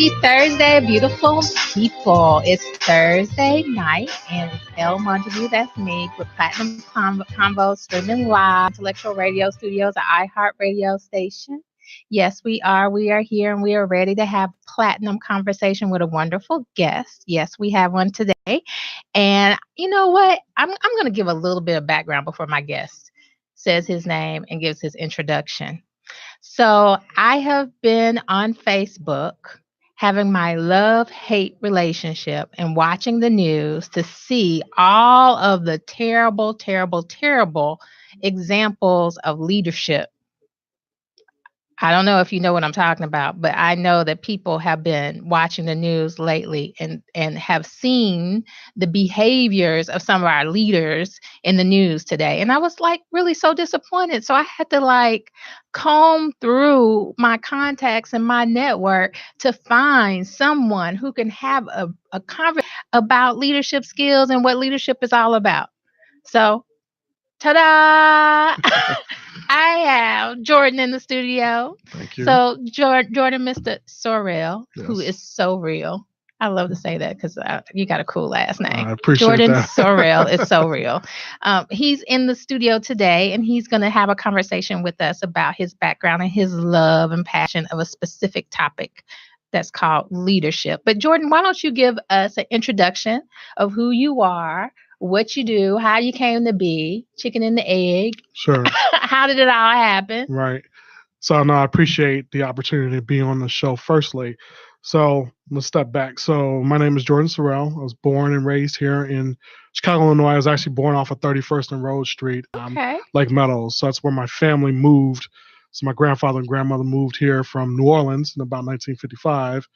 Happy Thursday, beautiful people. It's Thursday night, and it's Elle Montague, that's me, with Platinum Convos streaming live, Intellectual Radio Studios, an iHeart radio station. Yes, we are. We are here, and we are ready to have platinum conversation with a wonderful guest. Yes, we have one today. And you know what? I'm going to give a little bit of background before my guest says his name and gives his introduction. So I have been on Facebook having my love hate relationship and watching the news to see all of the terrible, terrible, terrible examples of leadership. I don't know if you know what I'm talking about, but I know that people have been watching the news lately and have seen the behaviors of some of our leaders in the news today. And I was like really so disappointed. So I had to like comb through my contacts and my network to find someone who can have a conversation about leadership skills and what leadership is all about. So ta-da! I have Jordan in the studio. Thank you. So Jordan, Mr. Sorrell, who Yes. is so real. I love to say that because you got a cool last name. I appreciate Jordan that. Sorrell is so real. He's in the studio today, and he's going to have a conversation with us about his background and his love and passion of a specific topic that's called leadership. But Jordan, why don't you give us an introduction of who you are, what you do, how you came to be, chicken and the egg. Sure. How did it all happen? Right. So no, I appreciate the opportunity to be on the show firstly. So let's step back. So my name is Jordan Sorrell. I was born and raised here in Chicago, Illinois. I was actually born off of 31st and Rose Street, Okay. Lake Meadows. So that's where my family moved. So my grandfather and grandmother moved here from New Orleans in about 1955.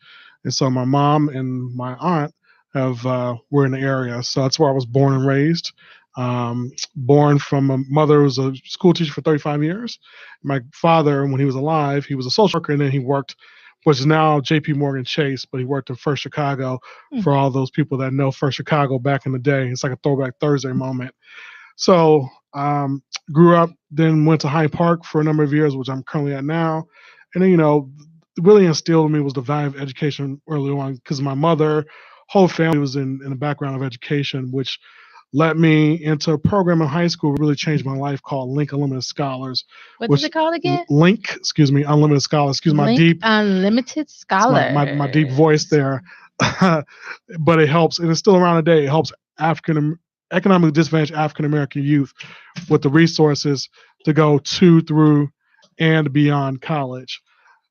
And so my mom and my aunt were in the area. So that's where I was born and raised. Born from a mother who was a school teacher for 35 years. My father, when he was alive, he was a social worker, and then he worked, which is now J.P. Morgan Chase, but he worked in First Chicago for all those people that know First Chicago back in the day. It's like a throwback Thursday moment. So grew up, then went to Hyde Park for a number of years, which I'm currently at now. And then, really instilled in me was the value of education early on because my mother, whole family was in the background of education, which led me into a program in high school that really changed my life called Link Unlimited Scholars. What's it called again? Link, Unlimited Scholars. Excuse my Link deep Unlimited Scholars. my deep voice there. But it helps, and it's still around today. It helps economically disadvantaged African American youth with the resources to go to, through, and beyond college.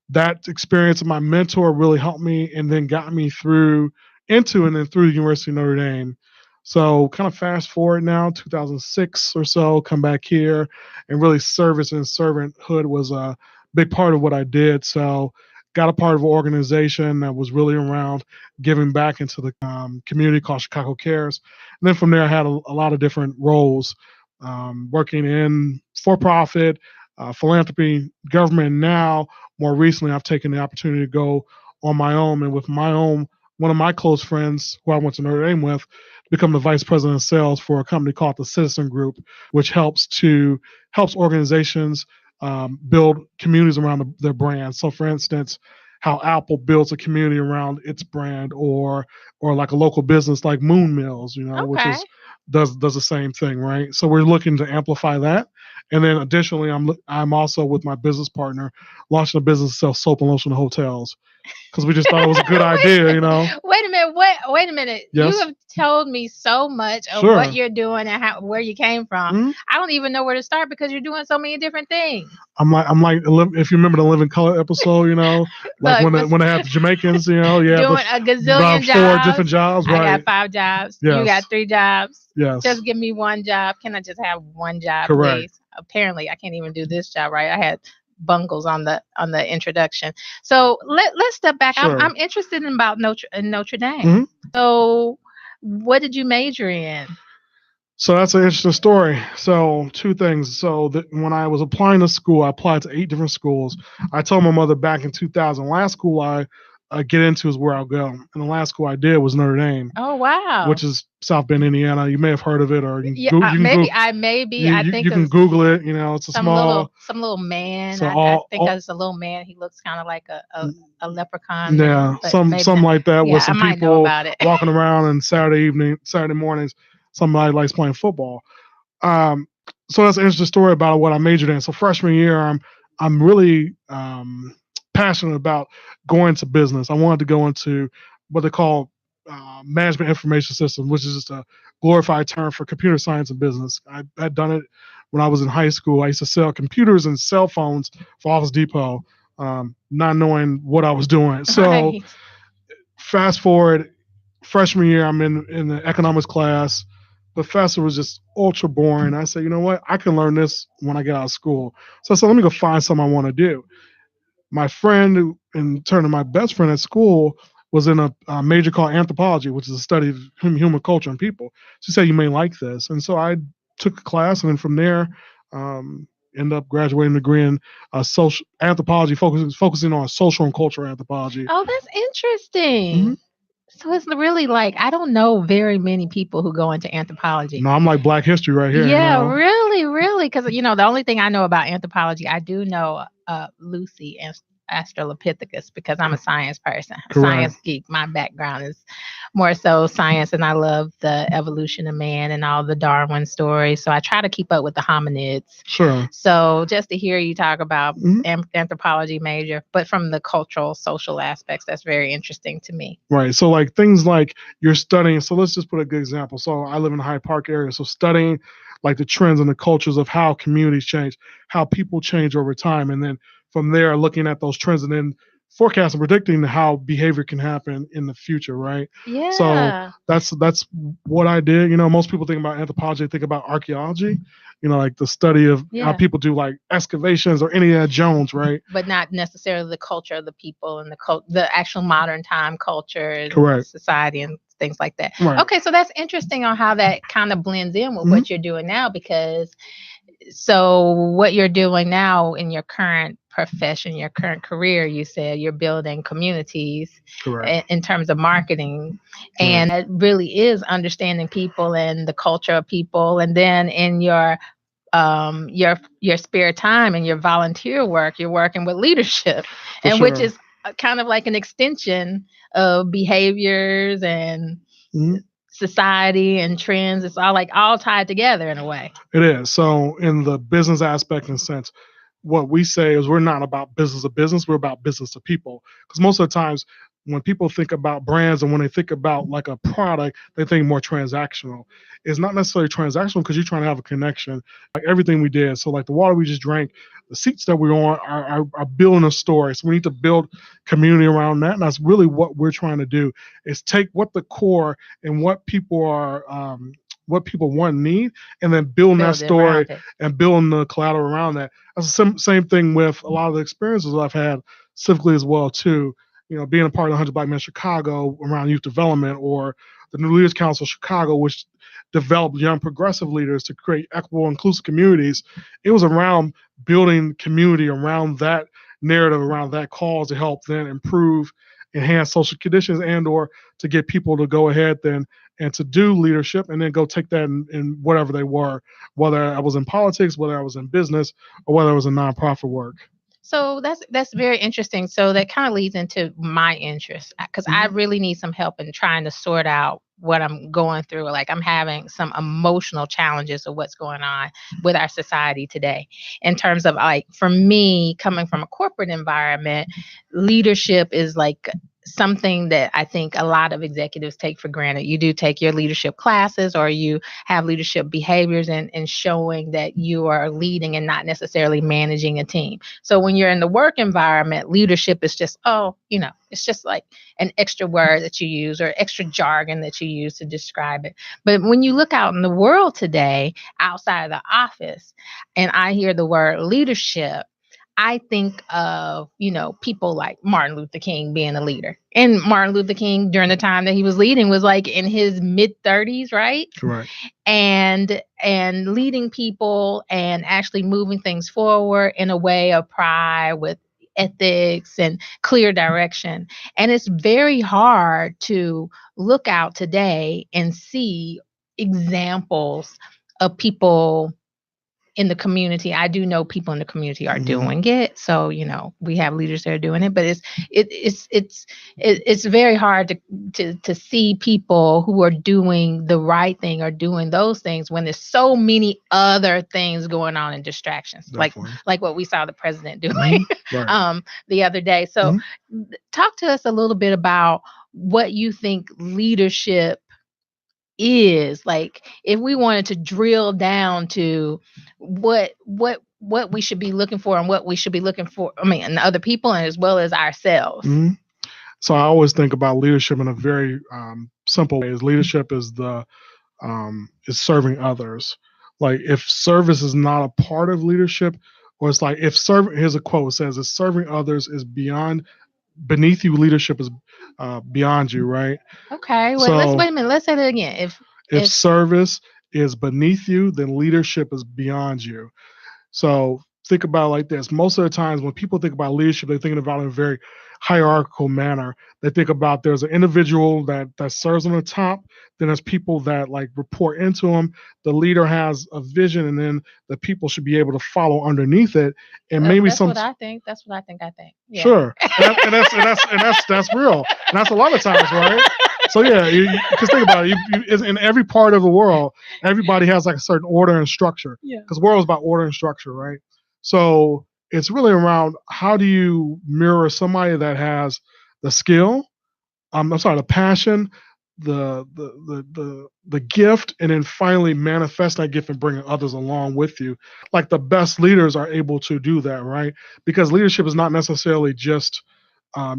That experience of my mentor really helped me and then got me through into and then through the University of Notre Dame. So kind of fast forward now, 2006 or so, come back here, and really service and servanthood was a big part of what I did. So got a part of an organization that was really around giving back into the community called Chicago Cares. And then from there, I had a lot of different roles, working in for-profit, philanthropy, government. Now, more recently, I've taken the opportunity to go on my own and with my own, one of my close friends who I went to Notre Dame with, become the vice president of sales for a company called the Citizen Group, which helps organizations build communities around their brand. So, for instance, how Apple builds a community around its brand, or like a local business like Moon Mills, which does the same thing, right? So we're looking to amplify that. And then additionally, I'm also with my business partner launching a business to sell soap and lotion to hotels, because we just thought it was a good idea, Wait a minute. Wait a minute. Yes? You have told me so much of Sure. what you're doing and where you came from. Mm-hmm. I don't even know where to start because you're doing so many different things. I'm like, if you remember the Living Color episode, like when they had the Jamaicans, doing a gazillion jobs. 4 different jobs, right? I got 5 jobs. Yes. You got 3 jobs. Yes. Just give me one job. Can I just have one job, Correct. please? Apparently, I can't even do this job, right? I had bungles on the introduction. So let's step back. Sure. I'm interested in about Notre Dame. Mm-hmm. So what did you major in? So that's an interesting story. So 2 things. So when I was applying to school, I applied to 8 different schools. I told my mother back in 2000, last school I get into is where I'll go. And the last school I did was Notre Dame, Oh, wow. which is South Bend, Indiana. You may have heard of it, or Yeah, you can go I think you can of Google it. You know, it's a small. some little man. So I think all it's a little man. He looks kind of like a leprechaun, yeah, but maybe some not. like that with Yeah, I some might know people about it. walking around and Saturday mornings, somebody likes playing football. Um, so that's an interesting story about what I majored in. So freshman year, I'm really passionate about going to business. I wanted to go into what they call management information systems, which is just a glorified term for computer science and business. I had done it when I was in high school. I used to sell computers and cell phones for Office Depot, not knowing what I was doing. So Right. fast forward, freshman year, I'm in the economics class. Professor was just ultra boring. I said, you know what? I can learn this when I get out of school. So I said, let me go find something I want to do. My friend, in turn to my best friend at school, was in a major called anthropology, which is a study of human culture and people. She said, you may like this. And so I took a class, and then from there, ended up graduating a degree in social anthropology, focusing on social and cultural anthropology. Oh, that's Mhm. interesting. So it's really like I don't know very many people who go into anthropology. No, I'm like Black History right here, you Yeah, know. really, really, because the only thing I know about anthropology, I do know Lucy and Australopithecus because I'm a science person, a Correct. science geek. My background is more so science, and I love the evolution of man and all the Darwin stories. So I try to keep up with the hominids. Sure. So just to hear you talk about Mhm. anthropology major, but from the cultural, social aspects, that's very interesting to me. Right. So like things like you're studying. So let's just put a good example. So I live in the Hyde Park area. So studying like the trends and the cultures of how communities change, how people change over time, and then from there looking at those trends and then forecasting, predicting how behavior can happen in the future. Right. So Yeah. that's what I did. You know, most people think about anthropology, think about archaeology. You know, like the study of how Yeah. people do like excavations or Indiana Jones. Right. But not necessarily the culture of the people and the actual modern time culture and Correct. society and things like that. Right. Okay, so that's interesting on how that kind of blends in with Mhm. what you're doing now because so what you're doing now in your current profession, your current career, you said you're building communities Correct. in terms of marketing, Right. and it really is understanding people and the culture of people, and then in your spare time and your volunteer work, you're working with leadership, For and which sure. is kind of like an extension of behaviors and Mhm. society and trends. It's all tied together in a way. It is. So in the business aspect and sense, what we say is we're not about business to business, we're about business to people. Because most of the times when people think about brands and when they think about like a product, they think more transactional. It's not necessarily transactional because you're trying to have a connection. Like everything we did. So like the water we just drank, the seats that we're on are building a story. So we need to build community around that. And that's really what we're trying to do is take what the core and what people want and need, and then building that Build it story around it. and building the collateral around that. That's the same thing with a lot of the experiences I've had civically as well too. You know, being a part of the 100 Black Men Chicago around youth development, or the New Leaders Council of Chicago, which developed young progressive leaders to create equitable, inclusive communities. It was around building community around that narrative, around that cause to help then improve, enhance social conditions, and or to get people to go ahead then and to do leadership and then go take that in whatever they were, whether I was in politics, whether I was in business, or whether it was in nonprofit work. So that's very interesting. So that kind of leads into my interest because I Mhm. really need some help in trying to sort out what I'm going through. Like I'm having some emotional challenges of what's going on with our society today in terms of like for me coming from a corporate environment, leadership is like something that I think a lot of executives take for granted. You do take your leadership classes or you have leadership behaviors and showing that you are leading and not necessarily managing a team. So when you're in the work environment, leadership is just, it's just like an extra word that you use or extra jargon that you use to describe it. But when you look out in the world today, outside of the office, and I hear the word leadership, I think of, people like Martin Luther King being a leader. And Martin Luther King, during the time that he was leading, was like in his mid 30s, right? Correct. And leading people and actually moving things forward in a way of pride with ethics and clear direction. And it's very hard to look out today and see examples of people in the community. I do know people in the community are doing it. So, we have leaders that are doing it, but it's very hard to see people who are doing the right thing or doing those things when there's so many other things going on and distractions, Definitely. like what we saw the president doing Right. the other day. So talk to us a little bit about what you think leadership is. Like, if we wanted to drill down to what we should be looking for and what we should be looking for, in other people and as well as ourselves. So I always think about leadership in a very simple way. Is leadership is is serving others. Like, if service is not a part of leadership, or it's like, here's a quote, it says, if serving others is beneath you, leadership is beyond you, right? Okay, well, So wait a minute. Let's say that again. If service is beneath you, then leadership is beyond you. So think about it like this. Most of the times when people think about leadership, they're thinking about it in a very hierarchical manner. They think about there's an individual that serves on the top, then there's people that like report into him. The leader has a vision, and then the people should be able to follow underneath it. And maybe that's what I think. That's what I think. Yeah. Sure, and that's real, and that's a lot of times, right? So yeah, because think about it. In every part of the world, everybody has like a certain order and structure. Yeah. Because the world is about order and structure, right? So it's really around how do you mirror somebody that has the skill, the passion, the gift, and then finally manifest that gift and bringing others along with you. Like, the best leaders are able to do that, right? Because leadership is not necessarily just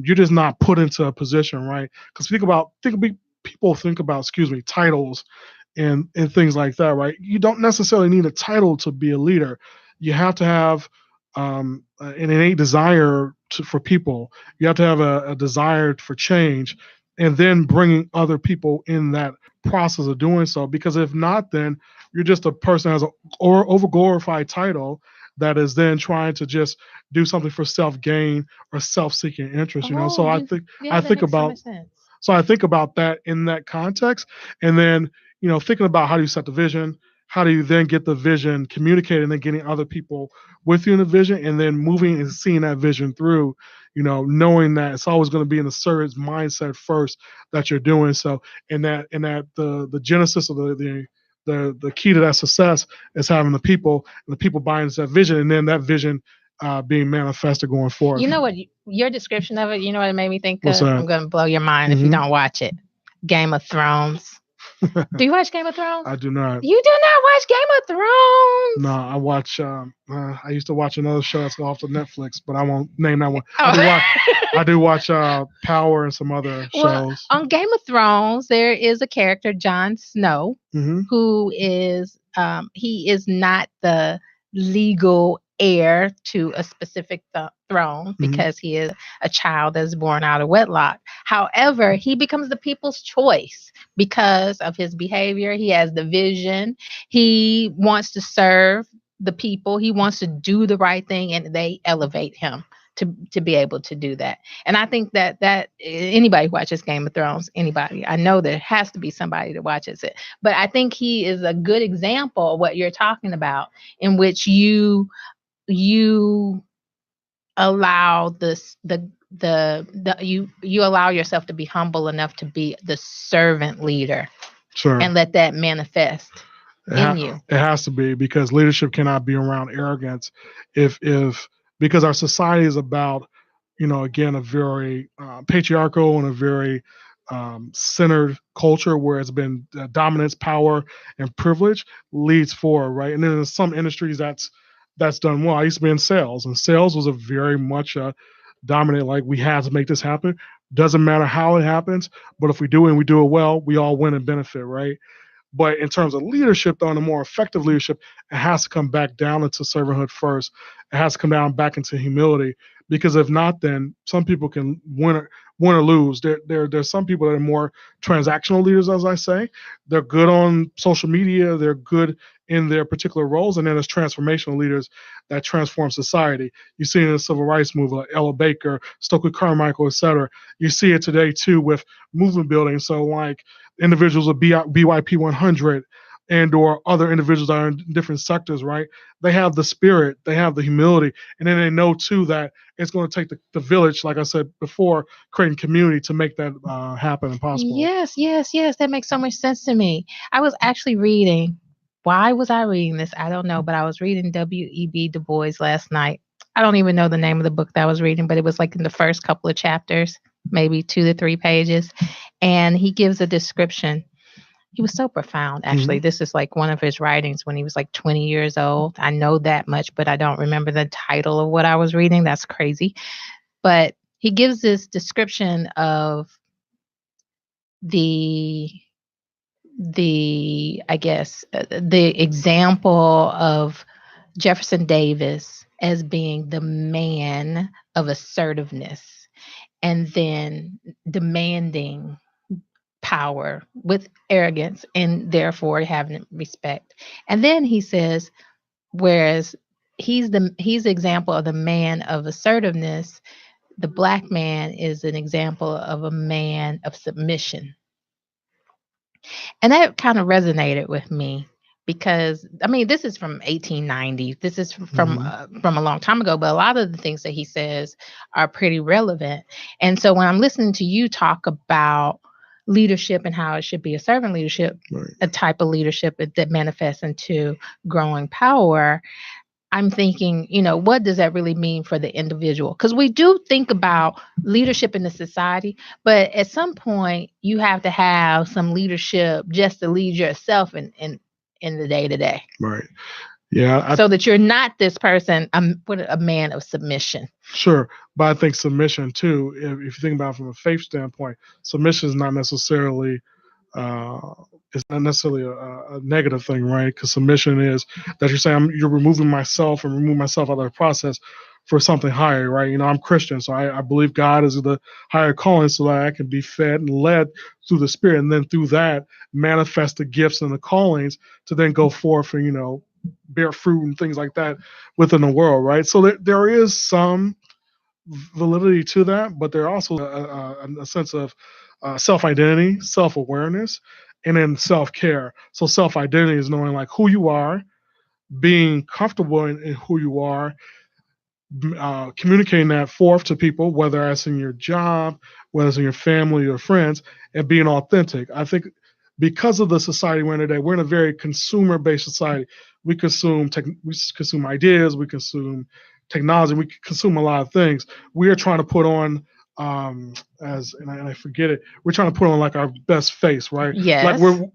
you're just not put into a position, right? Because people think about titles and things like that, right? You don't necessarily need a title to be a leader. You have to have an innate desire for people. You have to have a desire for change, and then bringing other people in that process of doing so. Because if not, then you're just a person who has an over-glorified title that is then trying to just do something for self-gain or self-seeking interest. So I think about that in that context, and then thinking about how do you set the vision, how do you then get the vision communicated, and then getting other people with you in the vision, and then moving and seeing that vision through, knowing that it's always going to be in the service mindset first that you're doing so, and that the genesis of the key to that success is having the people, and the people buying into that vision, and then that vision being manifested going forward. You know what? Your description of it, you know what it made me think What's of? that? I'm going to blow your mind if you don't watch it. Game of Thrones. Do you watch Game of Thrones? I do not. You do not watch Game of Thrones? No, I watch. I used to watch another show that's off of Netflix, but I won't name that one. I do watch Power and some other shows. On Game of Thrones, there is a character, Jon Snow, who is he is not the legal heir to a specific throne because he is a child that's born out of wedlock. However, he becomes the people's choice because of his behavior. He has the vision. He wants to serve the people. He wants to do the right thing, and they elevate him to be able to do that. And I think that anybody who watches Game of Thrones, I know there has to be somebody that watches it, but I think he is a good example of what you're talking about, in which you allow you allow yourself to be humble enough to be the servant leader. Sure. And let that manifest in you. It has to be, because leadership cannot be around arrogance because our society is about, again, a very patriarchal and a very centered culture where it's been dominance, power, and privilege leads forward, right? And then in some industries that's done well. I used to be in sales, and sales was a very much dominant, like, we had to make this happen. Doesn't matter how it happens, but if we do it and we do it well, we all win and benefit, right? But in terms of leadership, though, and a more effective leadership, it has to come back down into servanthood first. It has to come down back into humility, because if not, then some people can win or lose. There's some people that are more transactional leaders, as I say. They're good on social media. They're good in their particular roles, and then as transformational leaders that transform society. You see it in the civil rights movement, like Ella Baker, Stokely Carmichael, etc. You see it today too with movement building. So like individuals with BYP 100 and or other individuals that are in different sectors, right? They have the spirit, they have the humility, and then they know too that it's going to take the village, like I said before, creating community to make that happen and possible. Yes, yes, yes. That makes so much sense to me. I was actually reading. Why was I reading this? I don't know, but I was reading W.E.B. Du Bois last night. I don't even know the name of the book that I was reading, but it was like in the first couple of chapters, maybe 2 to 3 pages. And he gives a description. He was so profound, actually. Mhm. This is like one of his writings when he was like 20 years old. I know that much, but I don't remember the title of what I was reading. That's crazy. But he gives this description of the I guess the example of Jefferson Davis as being the man of assertiveness and then demanding power with arrogance and therefore having respect. And then he says, whereas he's the example of the man of assertiveness, the black man is an example of a man of submission. And that kind of resonated with me because I mean this is from 1890. This is from a long time ago, but a lot of the things that he says are pretty relevant. And so when I'm listening to you talk about leadership and how it should be a servant leadership, Right. a type of leadership that manifests into growing power, I'm thinking, what does that really mean for the individual? Because we do think about leadership in the society, but at some point you have to have some leadership just to lead yourself in the day to day. Right. Yeah. So that you're not this person, a man of submission. Sure. But I think submission too, if you think about it from a faith standpoint, submission is not necessarily uh, a negative thing, right? Because submission is that you're saying you're removing myself and remove myself out of the process for something higher, right? I'm Christian, so I believe God is the higher calling so that I can be fed and led through the Spirit, and then through that manifest the gifts and the callings to then go forth and bear fruit and things like that within the world, right? So there is some validity to that, but there also a sense of self-identity, self-awareness, and then self-care. So self-identity is knowing like who you are, being comfortable in who you are, communicating that forth to people, whether that's in your job, whether it's in your family or friends, and being authentic. I think because of the society we're in today, we're in a very consumer-based society. We consume ideas, we consume technology, we consume a lot of things. We are trying to put on I forget it. We're trying to put on like our best face, right? Yes. Like we're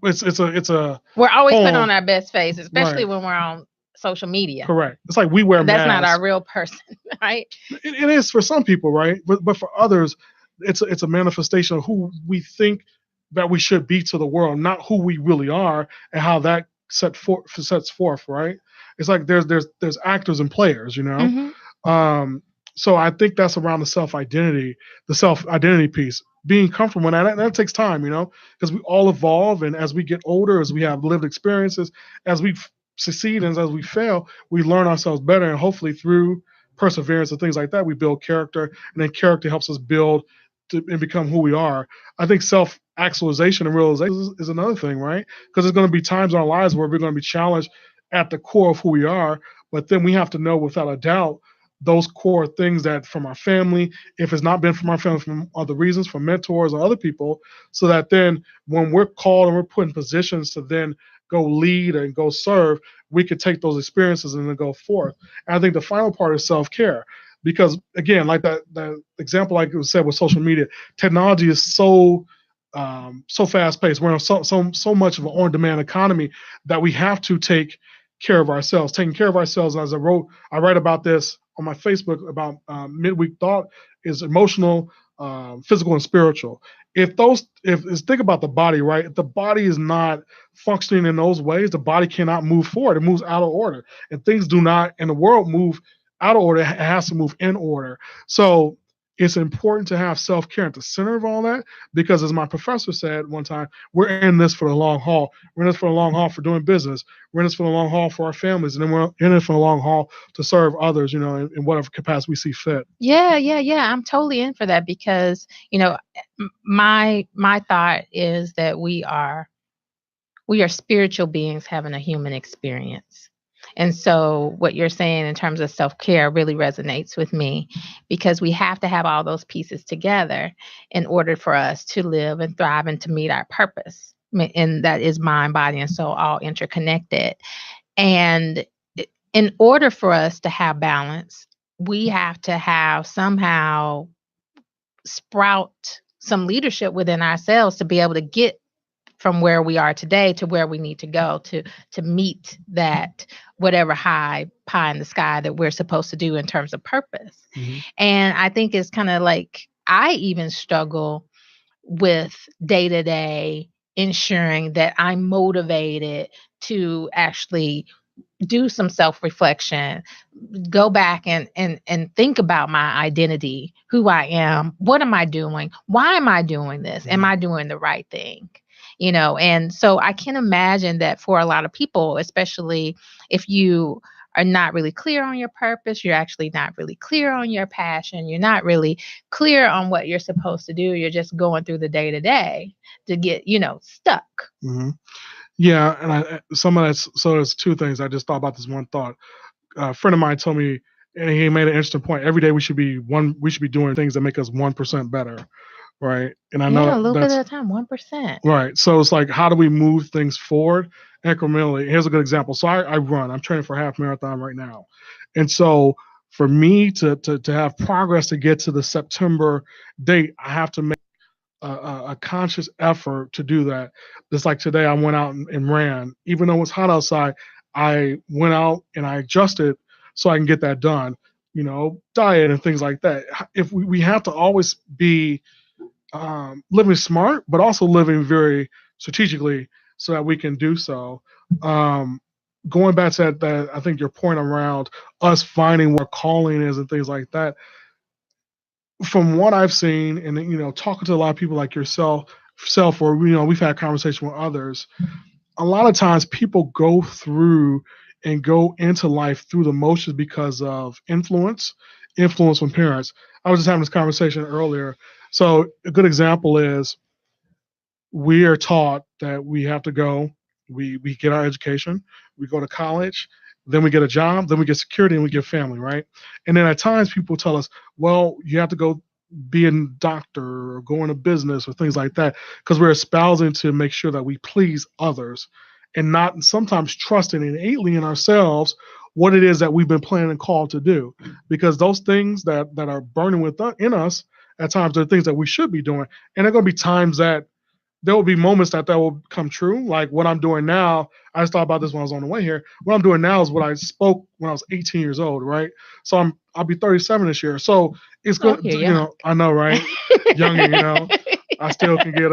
always putting on our best face, especially when we're on social media. Correct. It's like we wear masks. That's not our real person, right? It is for some people, right? But for others, it's a manifestation of who we think that we should be to the world, not who we really are, and how that sets forth, right? It's like there's actors and players, Mm-hmm. So I think that's around the self-identity piece. Being comfortable in that takes time, because we all evolve, and as we get older, as we have lived experiences, as we succeed and as we fail, we learn ourselves better, and hopefully through perseverance and things like that, we build character, and then character helps us build and become who we are. I think self-actualization and realization is another thing, right? Because there's going to be times in our lives where we're going to be challenged at the core of who we are, but then we have to know without a doubt those core things that from our family, if it's not been from our family, from other reasons, from mentors or other people, so that then when we're called and we're put in positions to then go lead and go serve, we could take those experiences and then go forth. And I think the final part is self-care. Because again, like that example, like it was said with social media, technology is so fast paced. We're in so much of an on-demand economy that we have to take care of ourselves. Taking care of ourselves, as I write about this on my Facebook about midweek thought, is emotional, physical, and spiritual. If think about the body, right? If the body is not functioning in those ways, the body cannot move forward. It moves out of order, and things do not in the world move out of order. It has to move in order. So it's important to have self-care at the center of all that, because as my professor said one time, we're in this for the long haul. We're in this for the long haul for doing business. We're in this for the long haul for our families, and then we're in it for the long haul to serve others, in whatever capacity we see fit. Yeah. I'm totally in for that because, my thought is that we are spiritual beings having a human experience. And so what you're saying in terms of self-care really resonates with me because we have to have all those pieces together in order for us to live and thrive and to meet our purpose. And that is mind, body, and soul all interconnected. And in order for us to have balance, we have to have somehow sprout some leadership within ourselves to be able to get from where we are today to where we need to go to meet that whatever high pie in the sky that we're supposed to do in terms of purpose. Mhm. And I think it's kind of like I even struggle with day to day ensuring that I'm motivated to actually do some self-reflection, go back and think about my identity, who I am, what am I doing, why am I doing this, am I doing the right thing, and so I can imagine that for a lot of people, especially if you are not really clear on your purpose, you're actually not really clear on your passion, you're not really clear on what you're supposed to do, you're just going through the day to day to get stuck. Mhm. Yeah, and some of that's, so there's two things. I just thought about this one thought. A friend of mine told me, and he made an interesting point. Every day we should be doing things that make us 1% better, right? And I Yeah, a know little bit that's at a time, 1%. right. So it's like, how do we move things forward incrementally? Here's a good example. So I run. I'm training for a half marathon right now, and so for me to have progress to get to the September date, I have to make a conscious effort to do that. Just like today, I went out and ran. Even though it's hot outside, I went out and I adjusted so I can get that done. Diet and things like that. If we have to always be living smart, but also living very strategically so that we can do so. Um, Going back to that, I think your point around us finding what our calling is and things like that, from what I've seen, and talking to a lot of people like yourself, or we've had conversation with others. A lot of times, people go through and go into life through the motions because of influence from parents. I was just having this conversation earlier. So a good example is we are taught that we have to go, we get our education, we go to college, then we get a job, then we get security, and we get family, right? And then at times people tell us, well, you have to go be a doctor or go into business or things like that, because we're espousing to make sure that we please others and not sometimes trusting innately in ourselves what it is that we've been planning and called to do. Because those things that are burning in us at times are things that we should be doing. And there are going to be times that there will be moments that will come true. Like what I'm doing now, I just thought about this when I was on the way here. What I'm doing now is what I spoke when I was 18 years old, right? So I'll be 37 this year. So it's Oh, good, you're young. I know, right? Younger, I still can get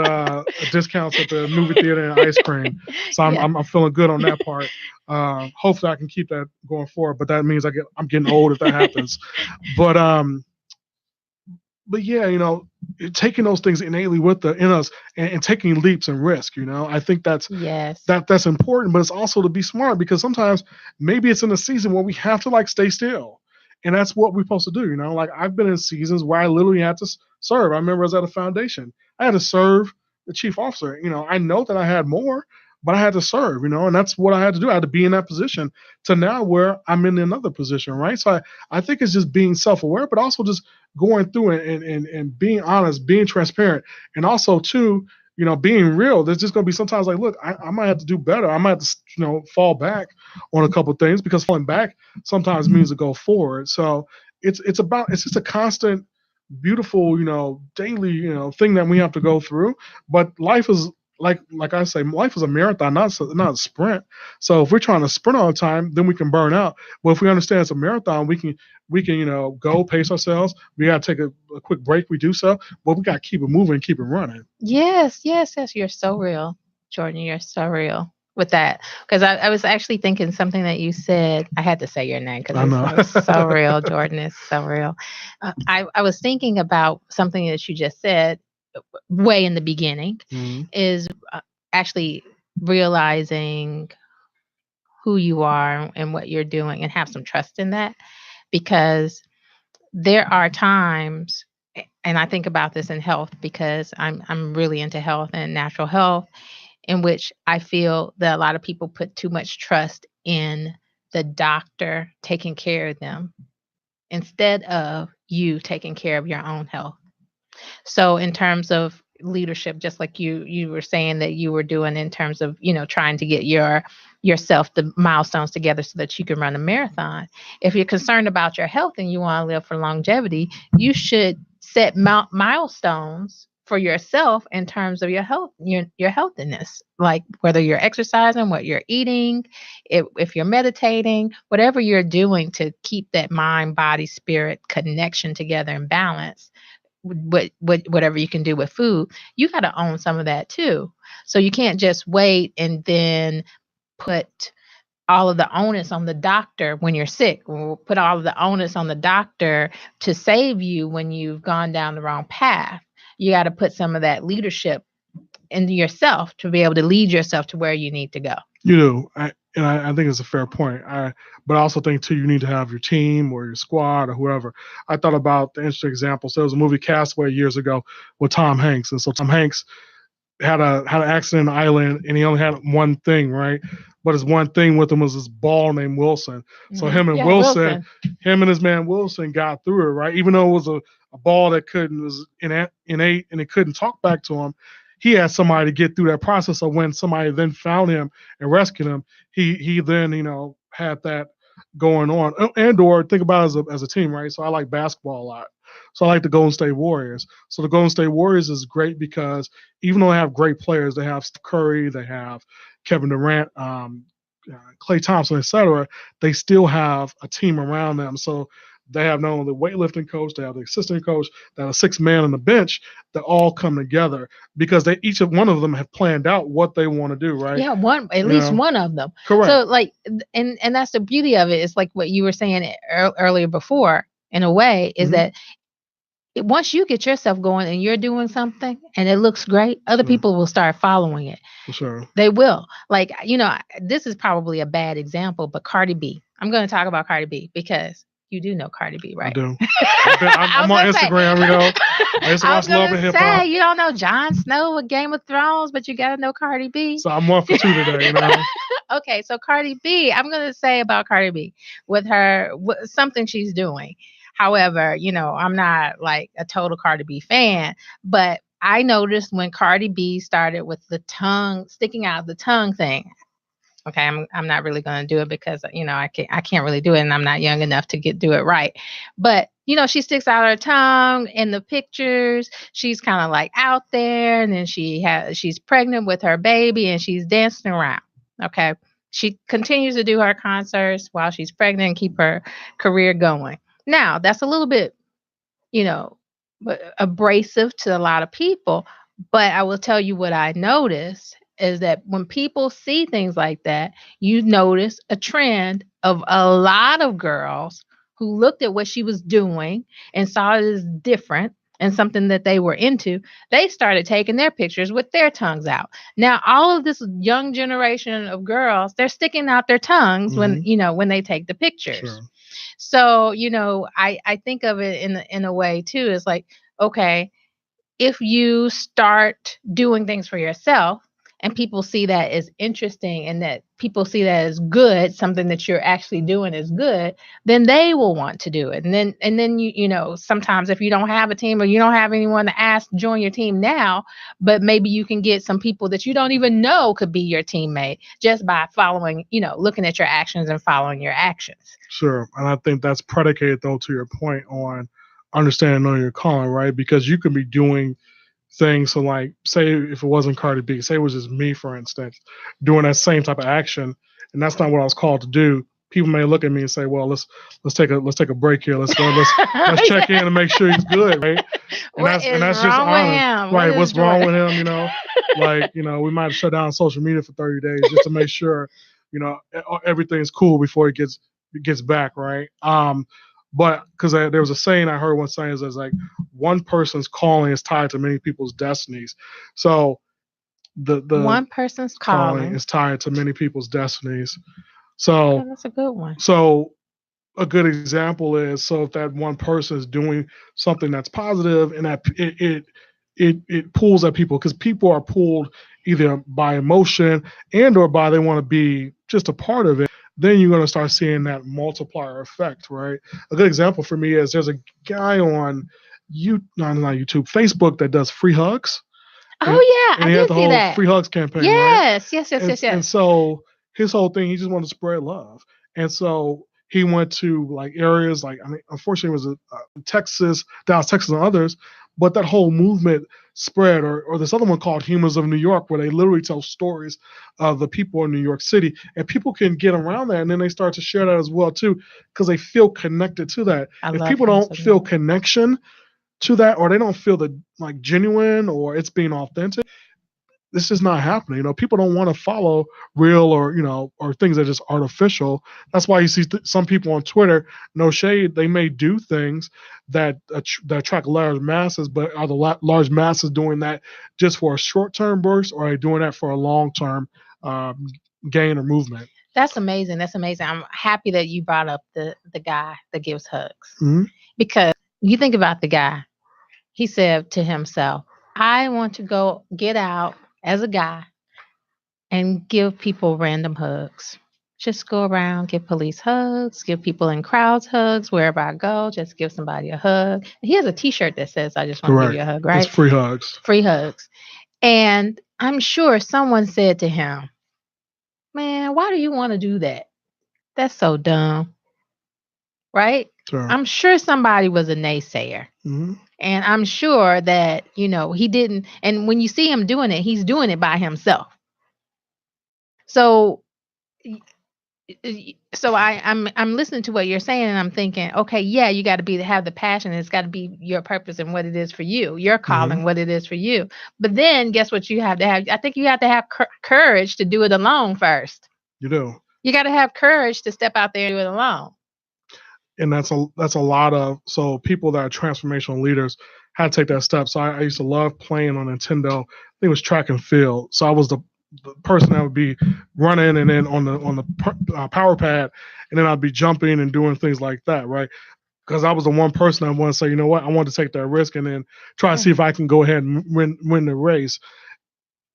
discounts at the movie theater and ice cream. So Yeah. I'm feeling good on that part. Hopefully I can keep that going forward, but that means I'm getting old if that happens. But yeah, taking those things innately in us, and taking leaps and risk, I think Yes. that's important, but it's also to be smart, because sometimes maybe it's in a season where we have to like stay still, and that's what we're supposed to do. Like I've been in seasons where I literally had to serve. I remember I was at a foundation. I had to serve the chief officer. I know that I had more, but I had to serve. And that's what I had to do. I had to be in that position to now where I'm in another position, right? So I think it's just being self-aware, but also just going through it and being honest, being transparent, and also too, being real. There's just going to be sometimes like, look, I might have to do better. I might have to, fall back on a couple of things, because falling back sometimes means to go forward. So it's just a constant, beautiful, daily, thing that we have to go through. But life is like I say, life is a marathon, not a sprint. So if we're trying to sprint all the time, then we can burn out. But if we understand it's a marathon, we can go pace ourselves. We got to take a quick break. We do so, but we got to keep it moving, keep it running. Yes. You're so real, Jordan. You're so real. with that because I was actually thinking something that you said. I had to say your name because I know. it's so real, Jordan. It's so real. I was thinking about something that you just said way in the beginning Mhm. is actually realizing who you are and what you're doing and have some trust in that because there are times and I think about this in health because I'm really into health and natural health in which I feel that a lot of people put too much trust in the doctor taking care of them instead of you taking care of your own health. So in terms of leadership, just like you were saying that you were doing in terms of, trying to get yourself the milestones together so that you can run a marathon. If you're concerned about your health and you want to live for longevity, you should set milestones for yourself in terms of your health, your healthiness, like whether you're exercising, what you're eating, if you're meditating, whatever you're doing to keep that mind, body, spirit connection together and balance whatever you can do with food, you got to own some of that too. So you can't just wait and then put all of the onus on the doctor when you're sick, or put all of the onus on the doctor to save you when you've gone down the wrong path. You got to put some of that leadership into yourself to be able to lead yourself to where you need to go. You do, I think it's a fair point. But I also think too, you need to have your team or your squad or whoever. I thought about the interesting example. So there was a movie Castaway years ago with Tom Hanks, and so Tom Hanks had an accident on the island, and he only had one thing, right? But his one thing with him was this ball named Wilson. So him and Wilson, him and his man Wilson got through it, right? Even though it was a ball that was innate and it couldn't talk back to him, he had somebody to get through that process. So when somebody then found him and rescued him, he then had that going on. And or think about it as a team, right? So I like basketball a lot. So I like the Golden State Warriors. So the Golden State Warriors is great because even though they have great players, they have Steph Curry, they have Kevin Durant, Klay Thompson, etc. They still have a team around them. So they have not only the weightlifting coach, they have the assistant coach, they have a six man on the bench that all come together because each one of them have planned out what they want to do, right? Yeah, at least one of them. Correct. So like, and that's the beauty of it. It's like what you were saying earlier before, in a way, is that once you get yourself going and you're doing something and it looks great, other people will start following it. For sure. They will. Like, this is probably a bad example, but Cardi B. I'm going to talk about Cardi B because you do know Cardi B, right? I do. I'm on Instagram, I was going to say, you don't know Jon Snow with Game of Thrones, but you got to know Cardi B. So I'm 1 for 2 today, Okay, so Cardi B, I'm going to say about Cardi B with her, something she's doing. However, I'm not like a total Cardi B fan, but I noticed when Cardi B started with the tongue sticking out the tongue thing. Okay, I'm not really going to do it because I can't really do it, and I'm not young enough to do it right. But she sticks out her tongue in the pictures. She's kind of like out there, and then she's pregnant with her baby, and she's dancing around. Okay, she continues to do her concerts while she's pregnant and keep her career going. Now, that's a little bit, abrasive to a lot of people. But I will tell you what I noticed is that when people see things like that, you notice a trend of a lot of girls who looked at what she was doing and saw it as different and something that they were into. They started taking their pictures with their tongues out. Now, all of this young generation of girls, they're sticking out their tongues when they take the pictures. Sure. So, I think of it in a way too. It's like, okay, if you start doing things for yourself and people see that as interesting and that people see that as good, something that you're actually doing is good, then they will want to do it. And then you sometimes if you don't have a team or you don't have anyone to ask to join your team now, but maybe you can get some people that you don't even know could be your teammate just by following, looking at your actions and following your actions. Sure. And I think that's predicated though to your point on understanding on your calling, right? Because you can be doing things. So like, say if it wasn't Cardi B, say it was just me, for instance, doing that same type of action, and that's not what I was called to do. People may look at me and say, "Well, let's take a break here. Let's check in and make sure he's good, right?" And that's just honest, right? What's wrong with him? Like, we might shut down social media for 30 days just to make sure, everything's cool before it gets back, right? But because there was a saying I heard one saying is like one person's calling is tied to many people's destinies. So the One person's calling calling. is tied to many people's destinies. Okay, So that's a good one. so a good example is, so if that one person is doing something that's positive and that it pulls at people, because people are pulled either by emotion and or by they want to be just a part of it, then you're going to start seeing that multiplier effect, right? A good example for me is there's a guy on not YouTube, Facebook, that does free hugs, and Oh yeah, and I he had did the see whole that. free hugs campaign, right? Yes, yes, yes, and yes, and yes. so his whole thing, he just wanted to spread love, and so he went to like areas like, I mean, unfortunately, it was Texas, Dallas, Texas, and others, but that whole movement spread. Or this other one called Humans of New York, where they literally tell stories of the people in New York City, and people can get around that, and then they start to share that as well too, because they feel connected to that. I If love people Humans don't of New feel York. connection to that, or they don't feel the like genuine or it's being authentic, this is not happening. People don't want to follow real or or things that are just artificial. That's why you see some people on Twitter, no shade, they may do things that attract large masses, but are the large masses doing that just for a short term burst, or are they doing that for a long term um, gain or movement? That's amazing. That's amazing. I'm happy that you brought up the guy that gives hugs, Mhm. because you think about the guy. He said to himself, "I want to go get out as a guy and give people random hugs. Just go around, give police hugs, give people in crowds hugs wherever I go. Just give somebody a hug." He has a T-shirt that says, "I just want to give Correct. you a hug." It's Right? free hugs. Free hugs. And I'm sure someone said to him, "Man, why do you want to do that? That's so dumb." Right? Sure. I'm sure somebody was a naysayer. Hmm. And I'm sure that, he didn't. And when you see him doing it, he's doing it by himself. So, I'm listening to what you're saying, and I'm thinking, okay, yeah, you got to have the passion. It's got to be your purpose and what it is for you, your Hmm. calling, what it is for you. But then, guess what? You have to have. I think you have to have courage to do it alone first. You do. You got to have courage to step out there and do it alone. And that's a lot of, so people that are transformational leaders had to take that step. So I used to love playing on Nintendo. I think it was track and field. So I was the person that would be running, and then on the power pad, and then I'd be jumping and doing things like that, right? Because I was the one person that wanted to say, you know what, I want to take that risk and then try to Yeah. see if I can go ahead and win the race.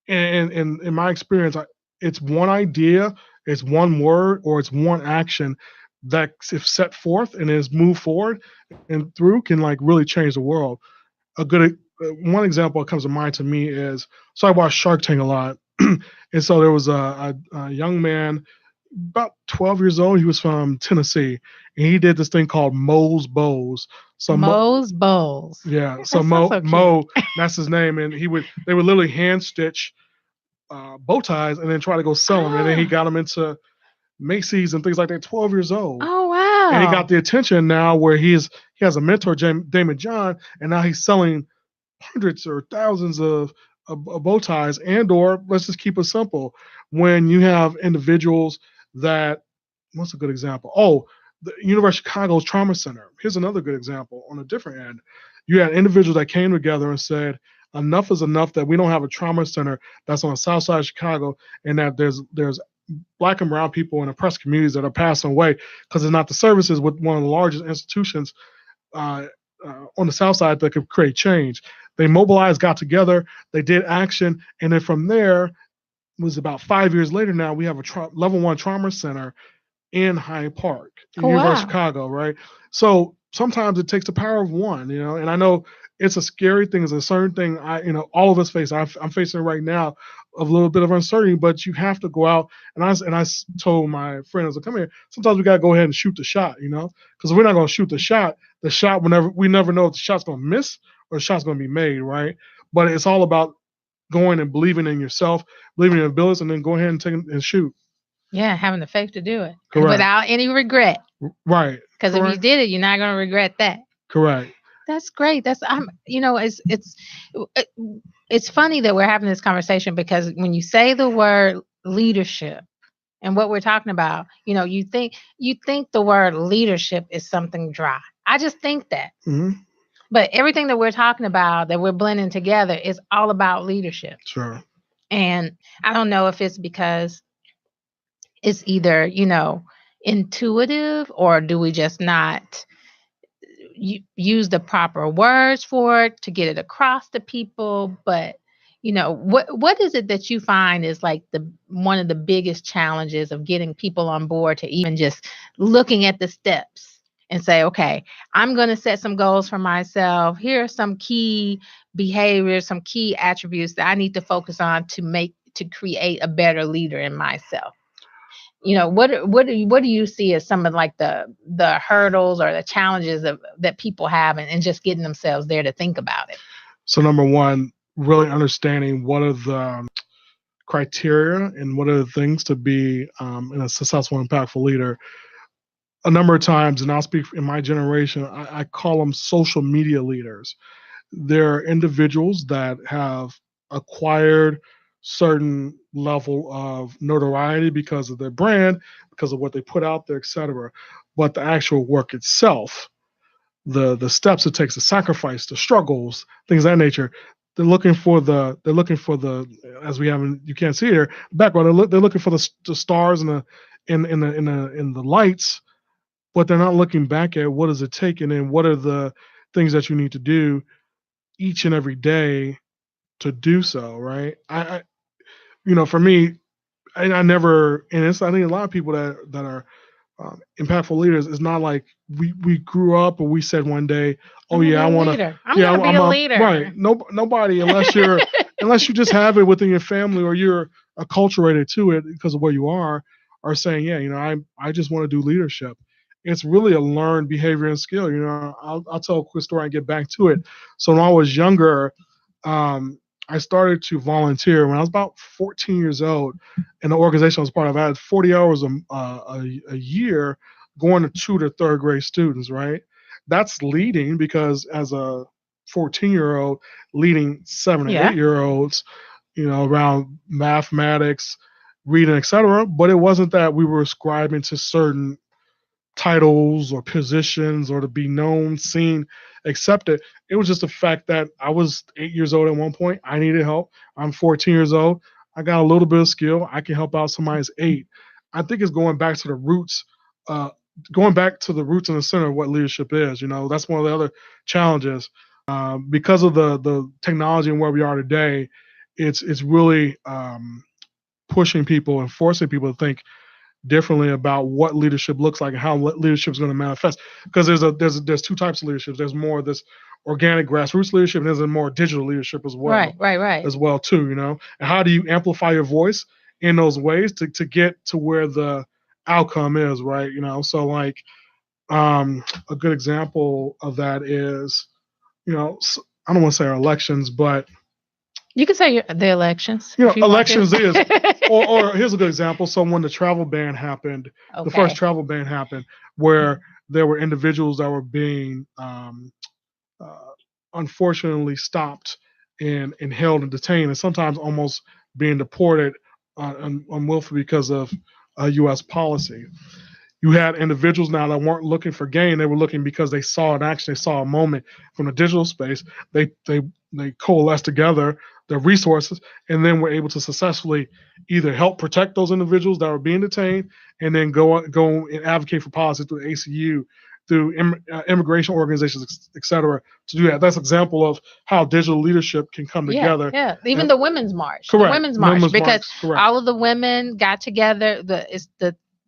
And in my experience, it's one idea, it's one word, or it's one action that, if set forth and is moved forward and through, can like really change the world. A good one example that comes to mind to me is, so I watch Shark Tank a lot, and so there was a young man about 12 years old. He was from Tennessee, and he did this thing called Moe's Bows. So Moe's Bowls. yeah, so That sounds so cute. That's his name, and they would literally hand stitch bow ties and then try to go sell them. And then he Ah, got them into Macy's and things like that. 12 years old, oh and he got wow. the attention now where he has a mentor, Damon John, and now he's selling hundreds or thousands of bow ties. And or let's just keep it simple. When you have individuals that, what's a good example? Oh, the University of Chicago's Trauma Center. Here's another good example on a different end. You had individuals that came together and said, enough is enough that we don't have a trauma center that's on the south side of Chicago, and that there's black and brown people in oppressed communities that are passing away because it's not the services with one of the largest institutions uh, on the south side that could create change. They mobilized, got together, they did action, and then from there, it was about 5 years later now, we have a level one trauma center in Hyde Park, in Oh University of wow. Chicago, right? So sometimes it takes the power of one, and I know it's a scary thing, it's a certain thing all of us face. I'm facing it right now, a little bit of uncertainty, but you have to go out. And I told my friend as I come here, sometimes we got to go ahead and shoot the shot, because if we're not going to shoot the shot, we never know if the shot's going to miss or the shot's going to be made, right? But it's all about going and believing in yourself, believing in your abilities, and then go ahead and take and shoot. Yeah, having the faith to do it and Correct. without any regret. Right. Because if you Correct. did it, you're not going to regret that. Correct. That's great. That's it- it's funny that we're having this conversation because when you say the word leadership and what we're talking about, you think the word leadership is something dry. I just think that. Hmm. But everything that we're talking about that we're blending together is all about leadership. Sure. And I don't know if it's because it's either, intuitive, or do we just not use the proper words for it to get it across to people. But what is it that you find is like the one of the biggest challenges of getting people on board to even just looking at the steps and say, okay, I'm going to set some goals for myself. Here are some key behaviors, some key attributes that I need to focus on to create a better leader in myself. What do you see as some of like the hurdles or the challenges that people have, and just getting themselves there to think about it? So number one, really understanding what are the criteria and what are the things to be a successful, impactful leader. A number of times, and I'll speak in my generation, I call them social media leaders. They're individuals that have acquired certain level of notoriety because of their brand, because of what they put out there, etc. But the actual work itself, the steps it takes, the sacrifice, the struggles, things of that nature. They're looking for the as we haven't you can't see it here background. They're looking for the stars and the lights, but they're not looking back at what does it take and then what are the things that you need to do each and every day to do so. Right? For me, I never, and it's I think a lot of people that are impactful leaders. It's not like we grew up and we said one day, "Oh I'm gonna yeah, be I a want to." leader. I'm Yeah, gonna be I'm a a leader. right. No, nobody unless you just have it within your family or you're acculturated to it because of where you are saying, yeah, I just want to do leadership. It's really a learned behavior and skill. I'll tell a quick story and get back to it. So when I was younger, I started to volunteer when I was about 14 years old in the organization I was part of. I had 40 hours a year going to tutor third grade students, right? That's leading because as a 14-year-old leading 7 and Yeah. 8 year olds, around mathematics, reading, etc. But it wasn't that we were ascribing to certain titles or positions or to be known, seen, accepted. It was just the fact that I was 8 years old at one point. I needed help. I'm 14 years old. I got a little bit of skill. I can help out somebody who's 8. I think it's going back to the roots, going back to the roots and the center of what leadership is. That's one of the other challenges. Because of the technology and where we are today, it's really pushing people and forcing people to think differently about what leadership looks like and how leadership is going to manifest. Because there's two types of leadership. There's more of this organic grassroots leadership, and there's a more digital leadership as Right, well, right, right. too. And how do you amplify your voice in those ways to get to where the outcome is, right? So like a good example of that is, I don't want to say our elections, but You can say the elections if you want to. elections is, or here's a good example. So when the travel ban happened, the first Okay. travel ban happened, where there were individuals that were being uh, unfortunately stopped and held and detained, and sometimes almost being deported unwillfully because of U.S. policy. You had individuals now that weren't looking for gain; they were looking because they saw an action, they saw a moment from the digital space. They coalesced together their resources, and then were able to successfully either help protect those individuals that were being detained, and then go and advocate for policy through the ACU, through immigration organizations, et cetera, to do that. That's an example of how digital leadership can come Yeah, together. yeah. Even And, the women's march. The correct, women's march, women's because marks, correct. all of the women got together.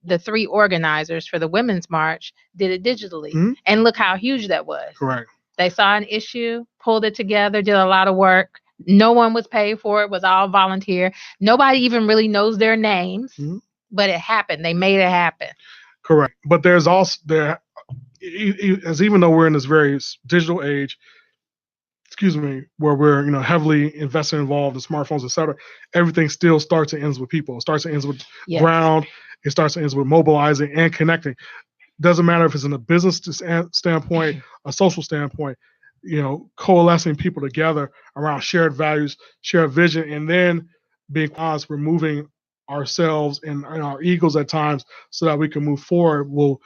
The three organizers for the women's march did it digitally. Mhm. And look how huge that was. Correct. They saw an issue, pulled it together, did a lot of work. No one was paid for it, was all volunteer. Nobody even really knows their names, Mhm. but it happened. They made it happen. Correct. But there's also as even though we're in this very digital age, excuse me, where we're heavily invested, involved in smartphones, etc., everything still starts and ends with people. It starts and ends with Yes. ground. It starts and ends with mobilizing and connecting. Doesn't matter if it's in a business standpoint, a social standpoint. coalescing people together around shared values, shared vision, and then being honest, removing ourselves and our egos at times so that we can move forward will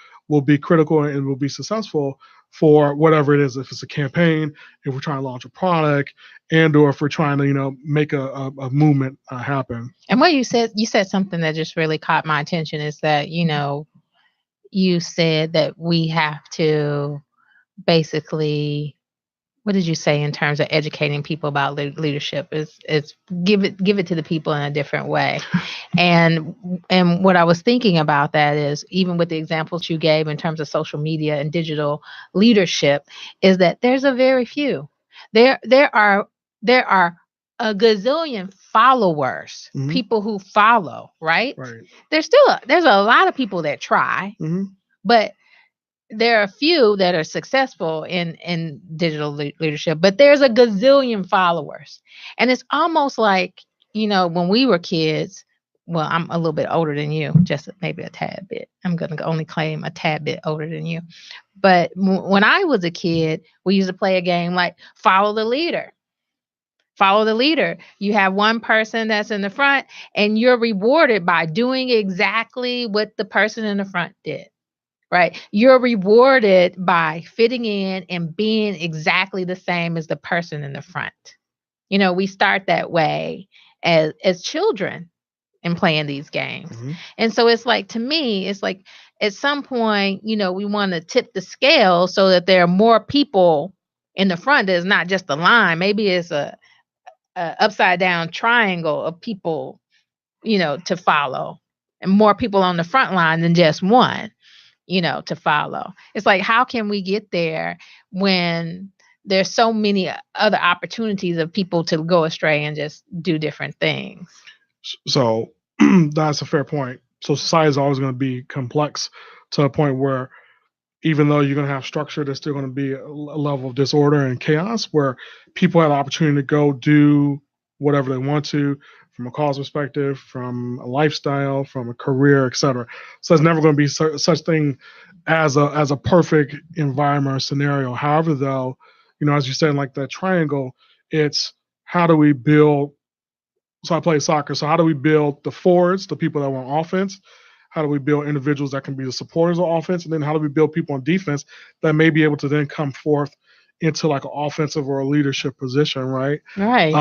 be critical and will be successful for whatever it is. If it's a campaign, if we're trying to launch a product, and or if we're trying to make a movement happen. And what you said something that just really caught my attention is that you said that we have to basically, what did you say in terms of educating people about leadership is give it to the people in a different way. and what I was thinking about that is, even with the examples you gave in terms of social media and digital leadership, is that there's a very few. There are a gazillion followers, Mhm. people who follow, right? Right. There's a lot of people that try, Mhm. but there are a few that are successful in digital leadership, but there's a gazillion followers. And it's almost like, when we were kids, well, I'm a little bit older than you, just maybe a tad bit. I'm going to only claim a tad bit older than you. But when I was a kid, we used to play a game like follow the leader. Follow the leader. You have one person that's in the front, and you're rewarded by doing exactly what the person in the front did. Right? You're rewarded by fitting in and being exactly the same as the person in the front. We start that way as children in playing these games. Mm-hmm. And so it's like, to me, it's like at some point, we want to tip the scale so that there are more people in the front. There's not just a line. Maybe it's a upside down triangle of people, to follow, and more people on the front line than just one, to follow. It's like, how can we get there when there's so many other opportunities of people to go astray and just do different things? So that's a fair point. So society is always going to be complex to a point where even though you're going to have structure, there's still going to be a level of disorder and chaos where people have the opportunity to go do whatever they want to from a cause perspective, from a lifestyle, from a career, etc. So there's never going to be such thing as a perfect environment or scenario. However, though, as you said, like that triangle, it's how do we build. So I play soccer. So how do we build the forwards, the people that want offense? How do we build individuals that can be the supporters of offense? And then how do we build people on defense that may be able to then come forth into like an offensive or a leadership position, right? Right.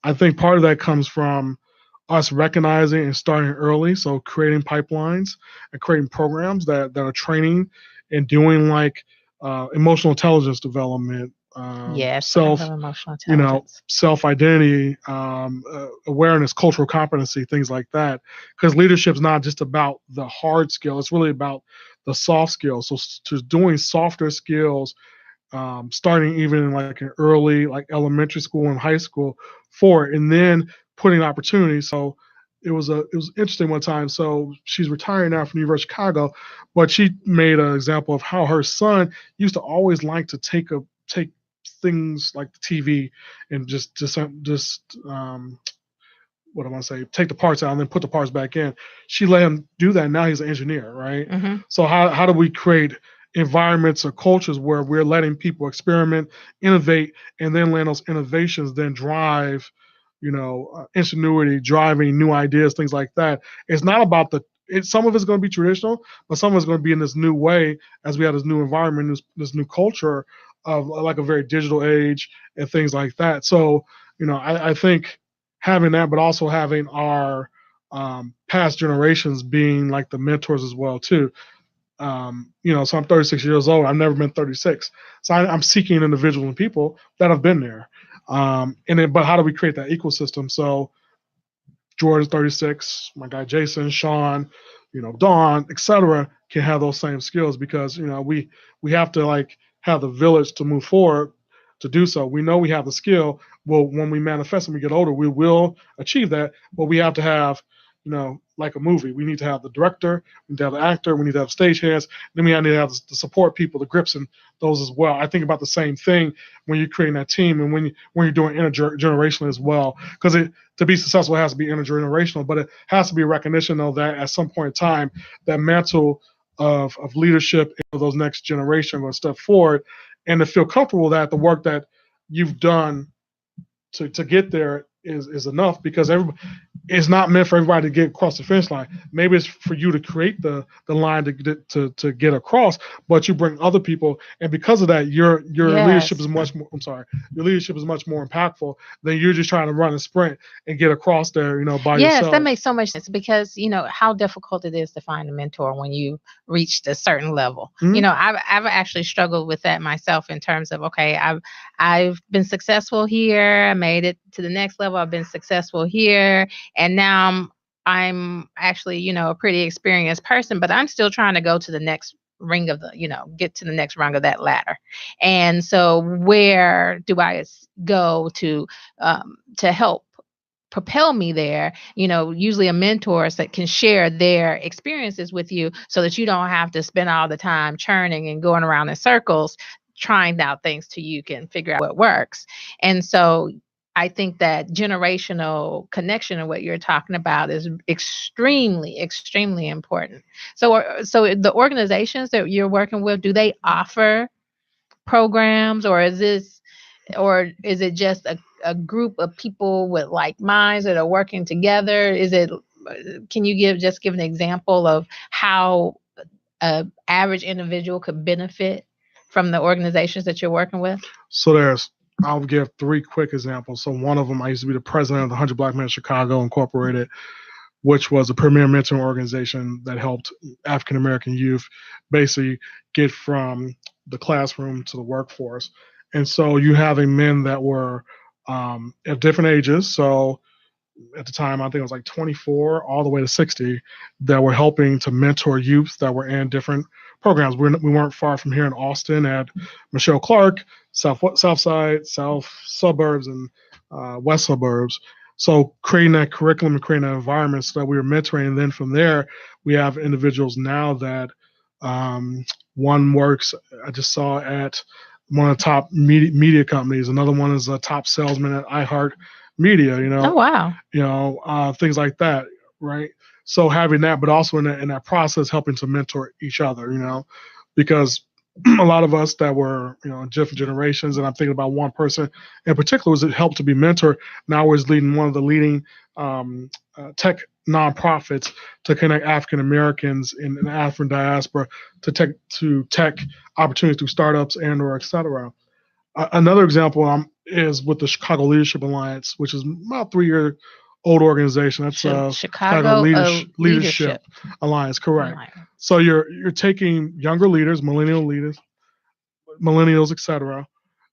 I think part of that comes from us recognizing and starting early. So creating pipelines and creating programs that are training and doing like emotional intelligence development, Yes, I self love emotional intelligence. self identity, awareness, cultural competency, things like that. Because leadership is not just about the hard skill; it's really about the soft skills. So just doing softer skills, starting even in like an early, like elementary school and high school, for it, and then putting opportunities. So it was interesting one time. So she's retiring now from the University of Chicago, but she made an example of how her son used to always like to take things like the TV and just what I want to say, take the parts out and then put the parts back in. She let him do that. Now he's an engineer, right? Mm-hmm. So how do we create environments or cultures where we're letting people experiment, innovate, and then let those innovations then drive, ingenuity, driving new ideas, things like that. It's not about some of it's going to be traditional, but some of it's going to be in this new way as we have this new environment, this new culture of like a very digital age and things like that. So, I think having that, but also having our past generations being like the mentors as well too. So I'm 36 years old. I've never been 36, so I'm seeking individuals and people that have been there. But how do we create that ecosystem? So Jordan's 36, my guy Jason, Sean, Dawn, etc., can have those same skills because we have to like have the village to move forward to do so. We know we have the skill. Well, when we manifest and we get older, we will achieve that. But we have to have, like a movie. We need to have the director, we need to have the actor, we need to have stagehands, then we need to have the support people, the grips, and those as well. I think about the same thing when you're creating that team and when you're doing intergenerational as well, because to be successful, it has to be intergenerational, but it has to be a recognition, though, that at some point in time, that mantle of leadership of those next generation are going to step forward and to feel comfortable that the work that you've done to get there is enough, because it's not meant for everybody to get across the finish line. Maybe it's for you to create the line to get across, but you bring other people, and because of that, your leadership is much more. I'm sorry, your leadership is much more impactful than you're just trying to run a sprint and get across there, by yourself. Yes, that makes so much sense, because how difficult it is to find a mentor when you reached a certain level. Mhm. I've actually struggled with that myself, in terms of, okay, I've been successful here, I made it to the next level, I've been successful here, and now I'm actually, a pretty experienced person, but I'm still trying to go to the next ring of get to the next rung of that ladder. And so where do I go to help propel me there? Usually a mentor that can share their experiences with you, so that you don't have to spend all the time churning and going around in circles trying out things till you can figure out what works. And so I think that generational connection and what you're talking about is extremely, extremely important. So the organizations that you're working with, do they offer programs, or is it just a group of people with like minds that are working together? Can you give an example of how a average individual could benefit from the organizations that you're working with? So I'll give 3 quick examples. So one of them, I used to be the president of the 100 Black Men of Chicago Incorporated, which was a premier mentoring organization that helped African American youth basically get from the classroom to the workforce. And so you having men that were at different ages. So at the time, I think it was like 24 all the way to 60, that were helping to mentor youth that were in different programs. We weren't far from here in Austin at Michelle Clark, South Side, South Suburbs, and West Suburbs. So creating that curriculum and creating that environment so that we were mentoring. And then from there, we have individuals now that one works, I just saw, at one of the top media companies. Another one is a top salesman at iHeart Media, Oh, wow. things like that, right? So having that, but also in that process, helping to mentor each other, because a lot of us that were, different generations, and I'm thinking about one person in particular, was it helped to be mentored. Now we're leading one of the leading tech nonprofits to connect African Americans in the African diaspora to tech opportunities through startups or et cetera. Another example is with the Chicago Leadership Alliance, which is about 3-year-old organization. That's Chicago Leadership Alliance, correct? So you're taking younger leaders, millennials, etc.,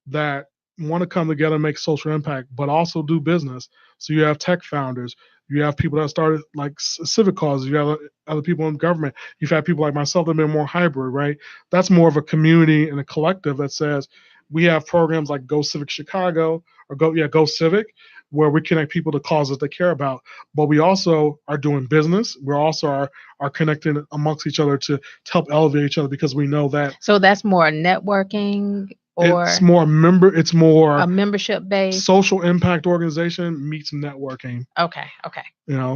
that want to come together and make social impact, but also do business. So you have tech founders, you have people that started like civic causes, you have other people in government, you've had people like myself that have been more hybrid, right? That's more of a community and a collective that says we have programs like Go Civic Chicago or Go Civic, where we connect people to causes they care about. But we also are doing business. We also are connecting amongst each other to help elevate each other, because we know that. So that's more networking, or it's more a membership based social impact organization meets networking. Okay.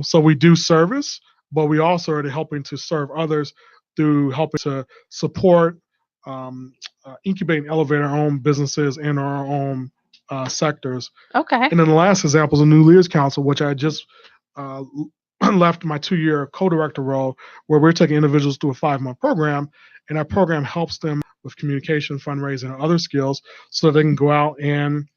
So we do service, but we also are helping to serve others through helping to support, incubate and elevate our own businesses and our own sectors. Okay. And then the last example is a New Leaders Council, which I just left my 2-year co-director role, where we're taking individuals through a 5-month program, and our program helps them with communication, fundraising, and other skills so that they can go out and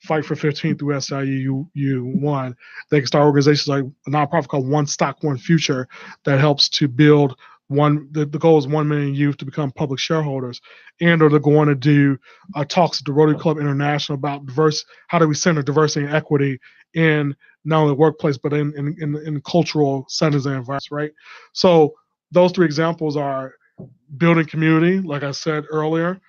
fight for 15 through SIU U1. They can start organizations like a nonprofit called One Stock, One Future that helps to build the goal is 1 million youth to become public shareholders, or they're going to do talks at the Rotary Club International about how do we center diversity and equity in not only the workplace, but in cultural settings and environments, right? So those 3 examples are building community, like I said earlier,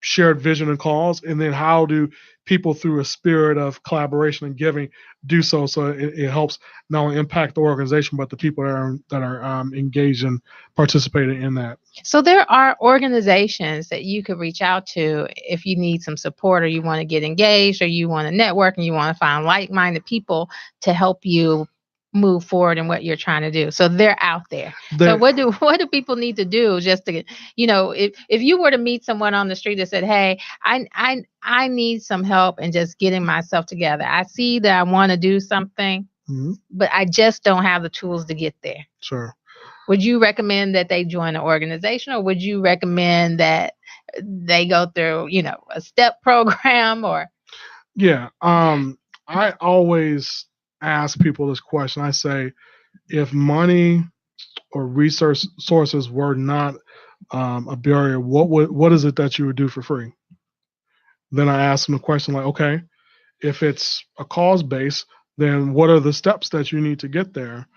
shared vision and cause, and then how do people, through a spirit of collaboration and giving, do so it helps not only impact the organization, but the people that are engaged and participating in that. So there are organizations that you could reach out to if you need some support, or you want to get engaged, or you want to network and you want to find like-minded people to help you move forward in what you're trying to do. So they're out there. So There, what do people need to do just to, if you were to meet someone on the street that said, "Hey, I need some help in just getting myself together. I see that I want to do something, mhm, but I just don't have the tools to get there." sure. Would you recommend that they join an organization, or would you recommend that they go through, a step program or Yeah. I always ask people this question. I say, if money or resource sources were not a barrier, what is it that you would do for free? Then I ask them a question like, okay, if it's a cause base, then what are the steps that you need to get there?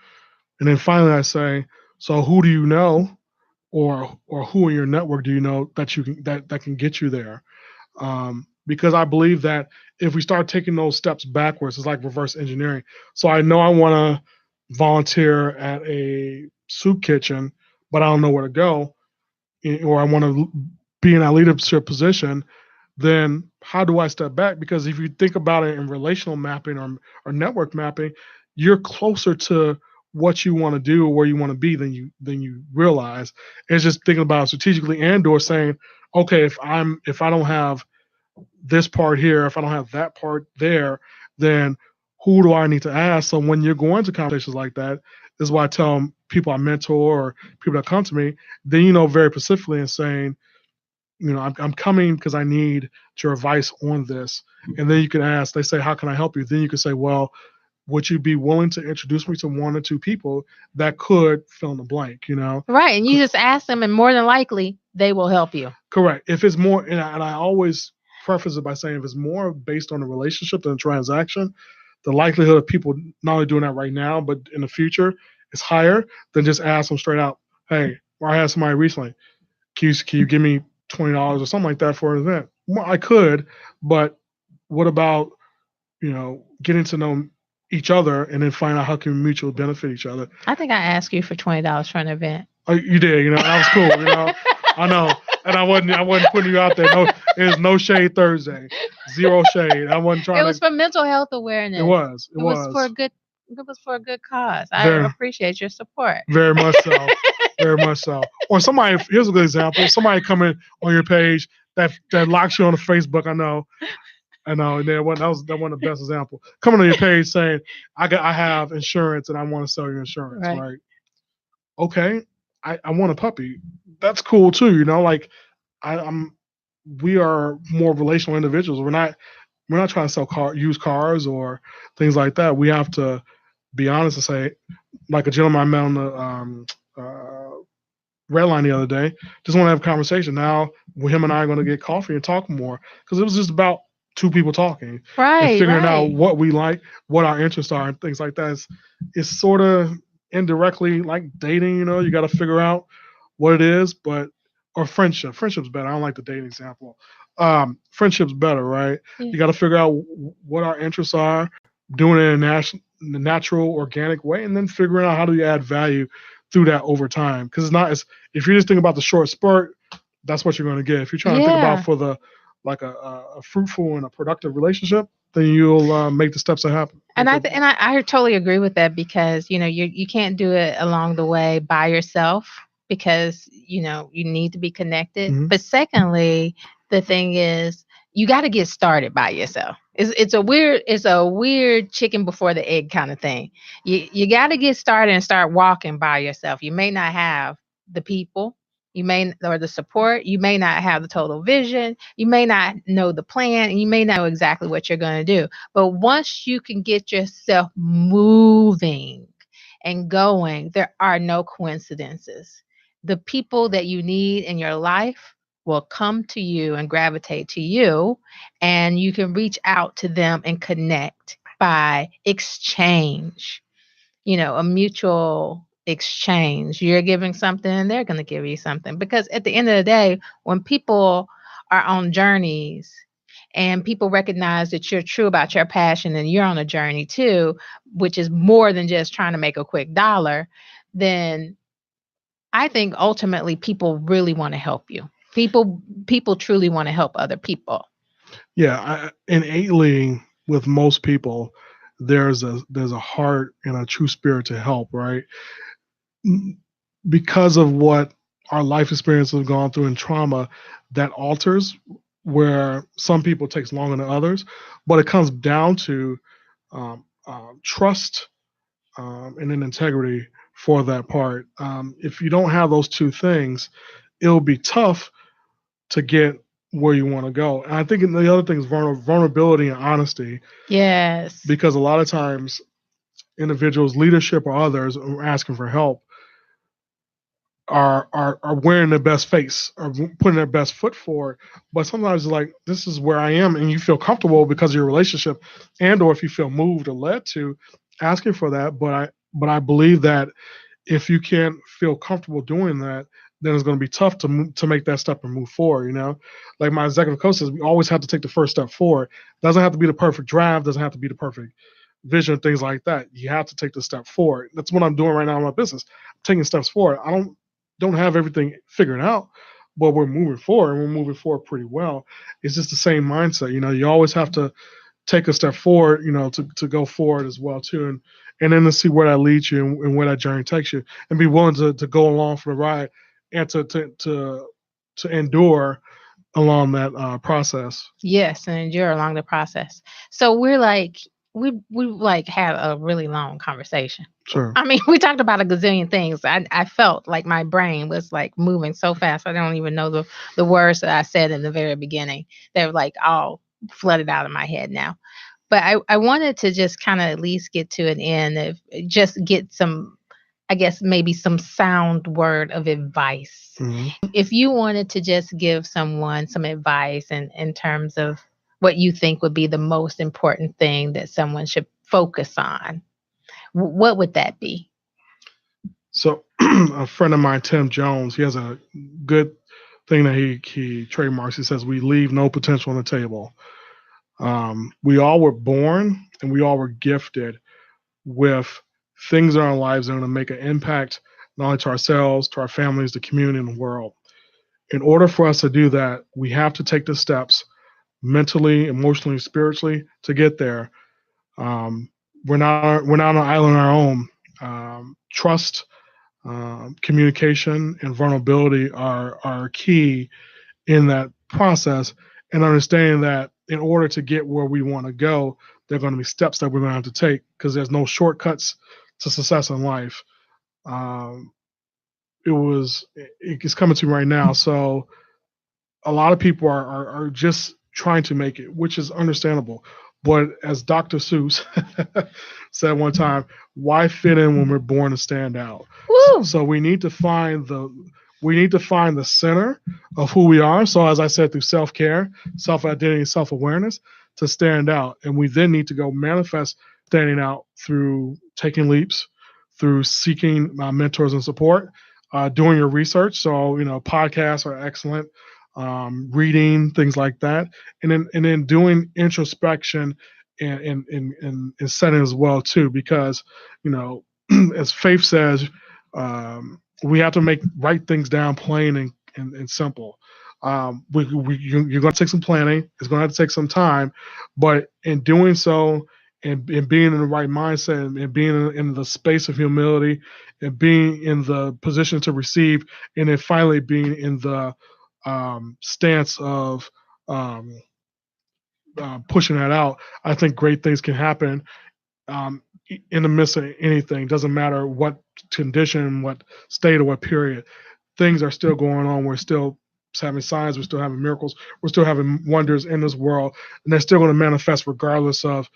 And then finally, I say, so who do you know, or who in your network do you know that you can that can get you there? Because I believe that if we start taking those steps backwards, it's like reverse engineering. So I know I want to volunteer at a soup kitchen, but I don't know where to go, or I want to be in a leadership position. Then how do I step back? Because if you think about it in relational mapping or network mapping, you're closer to what you want to do or where you want to be than you realize. It's just thinking about it strategically and or saying, okay, if I don't have this part here, if I don't have that part there, then who do I need to ask? So when you're going to conversations like that, this is why I tell people I mentor or people that come to me, then very specifically and saying, I'm coming because I need your advice on this. And then you can ask, they say, how can I help you? Then you can say, well, would you be willing to introduce me to one or two people that could fill in the blank? right? And you just ask them, and more than likely, they will help you. Correct. If it's more, and I always preface it by saying if it's more based on a relationship than a transaction, the likelihood of people not only doing that right now, but in the future is higher than just ask them straight out, hey, or I had somebody recently, can you give me $20 or something like that for an event? Well, I could, but what about, getting to know each other and then find out how can we mutually benefit each other? I think I asked you for $20 for an event. Oh, you did, that was cool, I know. And I wasn't putting you out there. No, it was no shade Thursday. Zero shade. I wasn't trying It was for mental health awareness. It was. It was for a good. It was for a good cause. I Very, appreciate your support. very much so. Very much so. Or somebody, here's a good example. Somebody coming on your page that locks you on the Facebook. I know. And then that was the best example. Coming on your page saying, I have insurance and I want to sell your insurance, right? Okay, I want a puppy. That's cool too, like we are more relational individuals. We're not trying to sell used cars or things like that. We have to be honest and say, like a gentleman I met on the red line the other day, just want to have a conversation. Now him and I are going to get coffee and talk more because it was just about two people talking and figuring out what we like, what our interests are, and things like that. It's sort of indirectly like dating. You got to figure out what it is, or friendship. Friendship's better. I don't like the dating example. Friendship's better, right? Yeah. You got to figure out what our interests are, doing it in a natural, organic way, and then figuring out how do you add value through that over time. Because it's not if you're just thinking about the short spurt, that's what you're going to get. If you're trying to think about for the like a fruitful and a productive relationship, then you'll make the steps that happen. And I totally agree with that because you can't do it along the way by yourself because you need to be connected. Mm-hmm. But secondly, the thing is you got to get started by yourself. It's a weird chicken before the egg kind of thing. You got to get started and start walking by yourself. You may not have the people. Or the support, you may not have the total vision, you may not know the plan, and you may not know exactly what you're going to do. But once you can get yourself moving and going, there are no coincidences. The people that you need in your life will come to you and gravitate to you, and you can reach out to them and connect by exchange, a mutual exchange. You're giving something and they're going to give you something, because at the end of the day, when people are on journeys and people recognize that you're true about your passion and you're on a journey too, which is more than just trying to make a quick dollar, then I think ultimately people really want to help you. People truly want to help other people. Yeah, innately with most people, there's a heart and a true spirit to help, right? Because of what our life experiences have gone through and trauma, that alters where some people it takes longer than others, but it comes down to trust and then integrity for that part. If you don't have those two things, it'll be tough to get where you want to go. And I think the other thing is vulnerability and honesty, Yes. because a lot of times individuals, leadership or others, are asking for help are wearing their best face or putting their best foot forward. But sometimes it's like, this is where I am, and you feel comfortable because of your relationship, and or if you feel moved or led to asking for that. But I believe that if you can't feel comfortable doing that, then it's going to be tough to make that step and move forward. Like my executive coach says, we always have to take the first step forward. Doesn't have to be the perfect draft, doesn't have to be the perfect vision, things like that. You have to take the step forward. That's what I'm doing right now in my business. I'm taking steps forward. I don't have everything figured out, but we're moving forward, and we're moving forward pretty well. It's just the same mindset. You always have to take a step forward, to go forward as well too, and then to see where that leads you and where that journey takes you, and be willing to go along for the ride and to endure along that process. Yes, and endure along the process. So we're like we like had a really long conversation. Sure. I mean, we talked about a gazillion things. I felt like my brain was like moving so fast. I don't even know the words that I said in the very beginning. They're like all flooded out of my head now. But I wanted to just kind of at least get to an end of just get some, I guess maybe some sound word of advice. Mm-hmm. If you wanted to just give someone some advice in terms of what you think would be the most important thing that someone should focus on, what would that be? So a friend of mine, Tim Jones, he has a good thing that he trademarks. He says, "We leave no potential on the table." We all were born and we all were gifted with things in our lives that are going to make an impact not only to ourselves, to our families, the community, and the world. In order for us to do that, we have to take the steps mentally, emotionally, spiritually to get there. Um, we're not on an island on our own. Trust, communication, and vulnerability are key in that process, and understanding that in order to get where we want to go, there are going to be steps that we're going to have to take, because there's no shortcuts to success in life. Um, it's coming to me right now. So a lot of people are just trying to make it, which is understandable. But as Dr. Seuss said one time, why fit in when we're born to stand out? So we need to find the center of who we are. So as I said, through self-care, self-identity, self-awareness, to stand out. And we then need to go manifest standing out through taking leaps, through seeking mentors and support, doing your research. So, podcasts are excellent, reading, things like that. And then doing introspection and setting as well too, because, as Faith says, we have to write things down plain and simple. You're going to take some planning. It's going to have to take some time, but in doing so, and being in the right mindset, and being in the space of humility, and being in the position to receive, and then finally being in the stance of pushing that out, I think great things can happen um, in the midst of anything. Doesn't matter what condition, what state, or what period. Things are still going on. We're still having signs. We're still having miracles. We're still having wonders in this world, and they're still going to manifest regardless of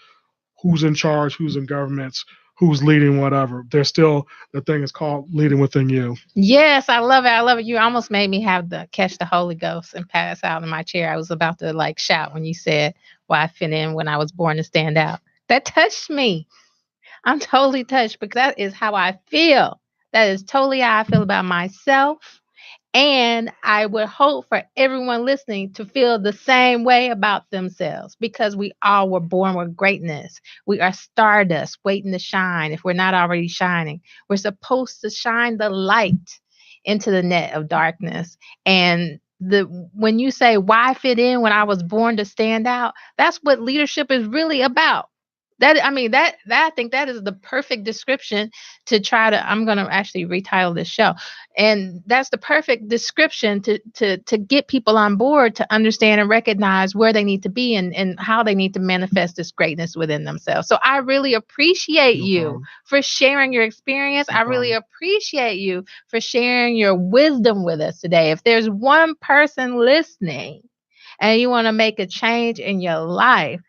who's in charge, who's in governments, who's leading, whatever. There's still the thing is called leading within you. Yes, I love it. I love it. You almost made me have the catch the Holy Ghost and pass out in my chair. I was about to like shout when you said, "Why I fit in when I was born to stand out." That touched me. I'm totally touched because that is how I feel. That is totally how I feel about myself. And I would hope for everyone listening to feel the same way about themselves, because we all were born with greatness. We are stardust waiting to shine if we're not already shining. We're supposed to shine the light into the net of darkness. And when you say why fit in when I was born to stand out, that's what leadership is really about. I think that is the perfect description to try to. I'm going to actually retitle this show, and that's the perfect description to get people on board to understand and recognize where they need to be and how they need to manifest this greatness within themselves. So I really appreciate No you problem. for sharing your experience. No I really problem. appreciate you for sharing your wisdom with us today. If there's one person listening and you want to make a change in your life,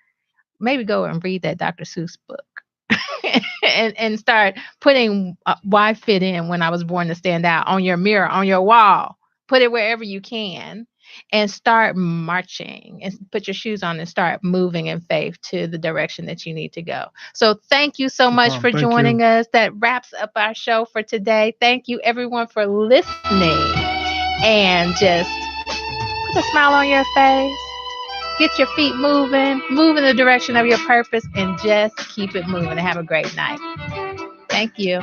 maybe go and read that Dr. Seuss book and start putting why fit in when I was born to stand out on your mirror, on your wall. Put it wherever you can and start marching and put your shoes on and start moving in faith to the direction that you need to go. So thank you so No much problem. for Thank you. joining us. That wraps up our show for today. Thank you everyone for listening, and just put a smile on your face. Get your feet moving, move in the direction of your purpose, and just keep it moving and have a great night. Thank you.